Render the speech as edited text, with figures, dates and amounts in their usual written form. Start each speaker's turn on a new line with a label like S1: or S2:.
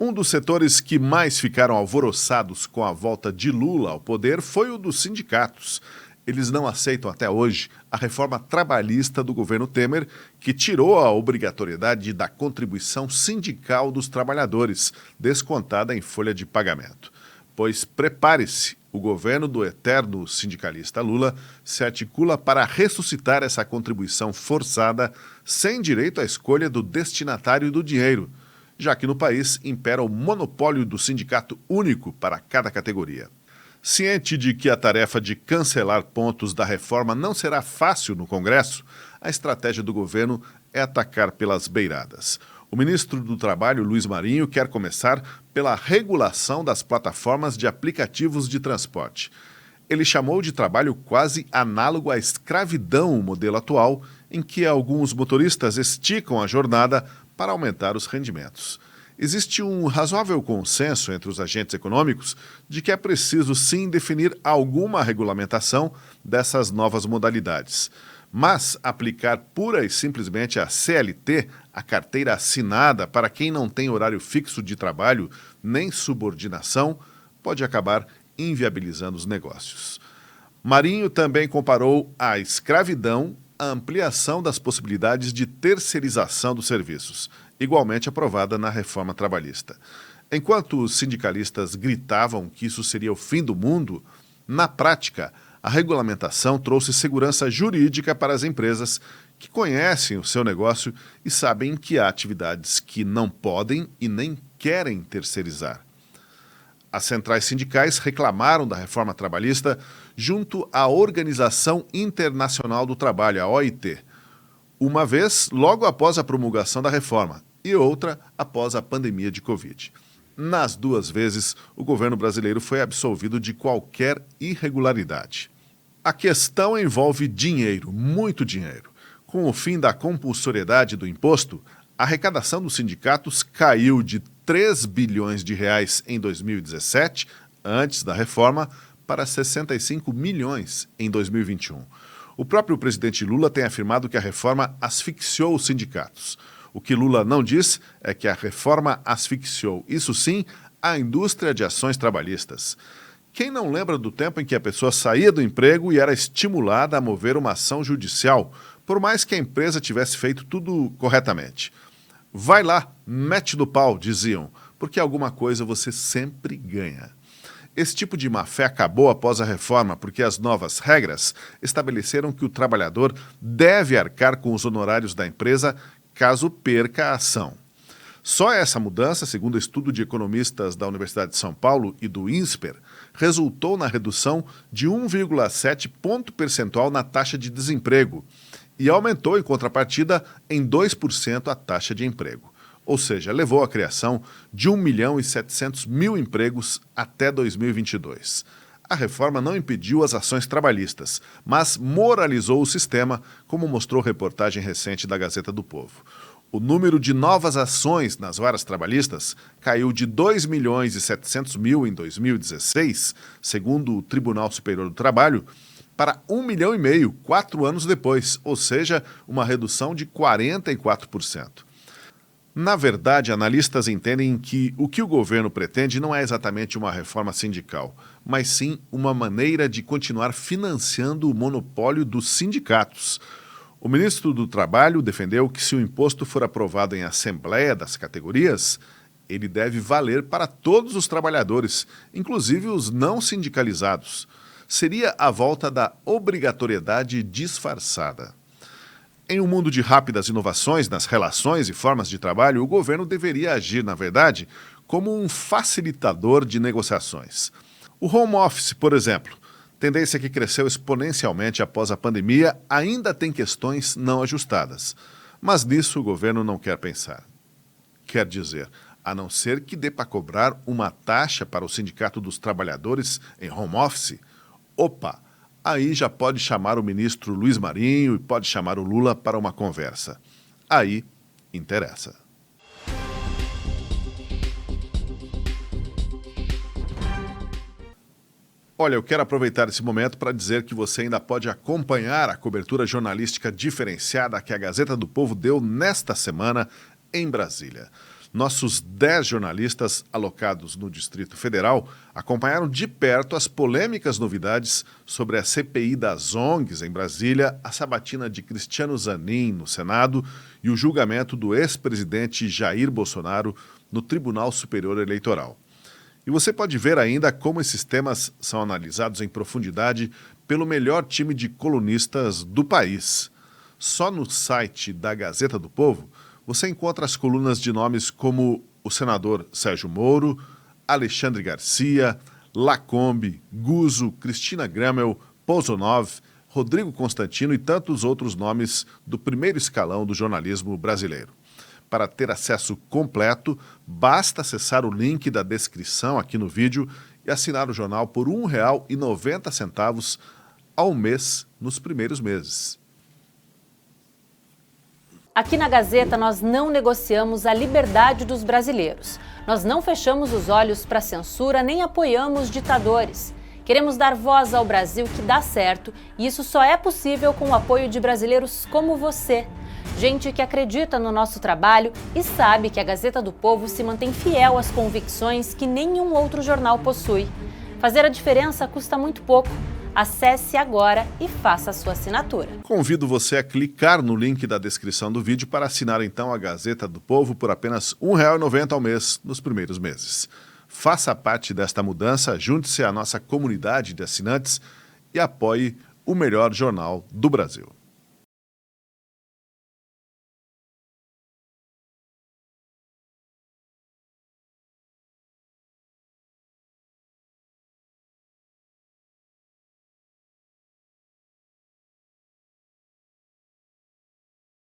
S1: Um dos setores que mais ficaram alvoroçados com a volta de Lula ao poder foi o dos sindicatos. Eles não aceitam até hoje a reforma trabalhista do governo Temer, que tirou a obrigatoriedade da contribuição sindical dos trabalhadores, descontada em folha de pagamento. Pois prepare-se, o governo do eterno sindicalista Lula se articula para ressuscitar essa contribuição forçada sem direito à escolha do destinatário do dinheiro, já que no país impera o monopólio do sindicato único para cada categoria. Ciente de que a tarefa de cancelar pontos da reforma não será fácil no Congresso, a estratégia do governo é atacar pelas beiradas. O ministro do Trabalho, Luiz Marinho, quer começar pela regulação das plataformas de aplicativos de transporte. Ele chamou de trabalho quase análogo à escravidão o modelo atual, em que alguns motoristas esticam a jornada para aumentar os rendimentos. Existe um razoável consenso entre os agentes econômicos de que é preciso sim definir alguma regulamentação dessas novas modalidades. Mas aplicar pura e simplesmente a CLT, a carteira assinada para quem não tem horário fixo de trabalho nem subordinação, pode acabar inviabilizando os negócios. Marinho também comparou à escravidão a ampliação das possibilidades de terceirização dos serviços, igualmente aprovada na reforma trabalhista. Enquanto os sindicalistas gritavam que isso seria o fim do mundo, na prática, a regulamentação trouxe segurança jurídica para as empresas que conhecem o seu negócio e sabem que há atividades que não podem e nem querem terceirizar. As centrais sindicais reclamaram da reforma trabalhista junto à Organização Internacional do Trabalho, a OIT, uma vez logo após a promulgação da reforma e outra após a pandemia de Covid. Nas duas vezes, o governo brasileiro foi absolvido de qualquer irregularidade. A questão envolve dinheiro, muito dinheiro. Com o fim da compulsoriedade do imposto, a arrecadação dos sindicatos caiu de 3 bilhões de reais em 2017, antes da reforma, para 65 milhões em 2021. O próprio presidente Lula tem afirmado que a reforma asfixiou os sindicatos. O que Lula não diz é que a reforma asfixiou, isso sim, a indústria de ações trabalhistas. Quem não lembra do tempo em que a pessoa saía do emprego e era estimulada a mover uma ação judicial, por mais que a empresa tivesse feito tudo corretamente? Vai lá, mete do pau, diziam, porque alguma coisa você sempre ganha. Esse tipo de má-fé acabou após a reforma, porque as novas regras estabeleceram que o trabalhador deve arcar com os honorários da empresa caso perca a ação. Só essa mudança, segundo o estudo de economistas da Universidade de São Paulo e do INSPER, resultou na redução de 1,7 ponto percentual na taxa de desemprego e aumentou, em contrapartida, em 2% a taxa de emprego. Ou seja, levou à criação de 1.700.000 empregos até 2022. A reforma não impediu as ações trabalhistas, mas moralizou o sistema, como mostrou reportagem recente da Gazeta do Povo. O número de novas ações nas varas trabalhistas caiu de 2.700.000 em 2016, segundo o Tribunal Superior do Trabalho, para 1,5 milhão 4 anos depois, ou seja, uma redução de 44%. Na verdade, analistas entendem que o governo pretende não é exatamente uma reforma sindical, mas sim uma maneira de continuar financiando o monopólio dos sindicatos. O ministro do Trabalho defendeu que se o imposto for aprovado em assembleia das categorias, ele deve valer para todos os trabalhadores, inclusive os não sindicalizados. Seria a volta da obrigatoriedade disfarçada. Em um mundo de rápidas inovações nas relações e formas de trabalho, o governo deveria agir, na verdade, como um facilitador de negociações. O home office, por exemplo, tendência que cresceu exponencialmente após a pandemia, ainda tem questões não ajustadas. Mas nisso o governo não quer pensar. Quer dizer, a não ser que dê para cobrar uma taxa para o Sindicato dos Trabalhadores em home office, opa! Aí já pode chamar o ministro Luiz Marinho e pode chamar o Lula para uma conversa. Aí interessa. Olha, eu quero aproveitar esse momento para dizer que você ainda pode acompanhar a cobertura jornalística diferenciada que a Gazeta do Povo deu nesta semana em Brasília. Nossos 10 jornalistas alocados no Distrito Federal acompanharam de perto as polêmicas novidades sobre a CPI das ONGs em Brasília, a sabatina de Cristiano Zanin no Senado e o julgamento do ex-presidente Jair Bolsonaro no Tribunal Superior Eleitoral. E você pode ver ainda como esses temas são analisados em profundidade pelo melhor time de colunistas do país. Só no site da Gazeta do Povo você encontra as colunas de nomes como o senador Sérgio Moro, Alexandre Garcia, Lacombe, Guzzo, Cristina Gramel, Polzonov, Rodrigo Constantino e tantos outros nomes do primeiro escalão do jornalismo brasileiro. Para ter acesso completo, basta acessar o link da descrição aqui no vídeo e assinar o jornal por R$ 1,90 ao mês nos primeiros meses.
S2: Aqui na Gazeta nós não negociamos a liberdade dos brasileiros. Nós não fechamos os olhos para a censura nem apoiamos ditadores. Queremos dar voz ao Brasil que dá certo e isso só é possível com o apoio de brasileiros como você. Gente que acredita no nosso trabalho e sabe que a Gazeta do Povo se mantém fiel às convicções que nenhum outro jornal possui. Fazer a diferença custa muito pouco. Acesse agora e faça a sua assinatura.
S1: Convido você a clicar no link da descrição do vídeo para assinar então a Gazeta do Povo por apenas R$ 1,90 ao mês nos primeiros meses. Faça parte desta mudança, junte-se à nossa comunidade de assinantes e apoie o melhor jornal do Brasil.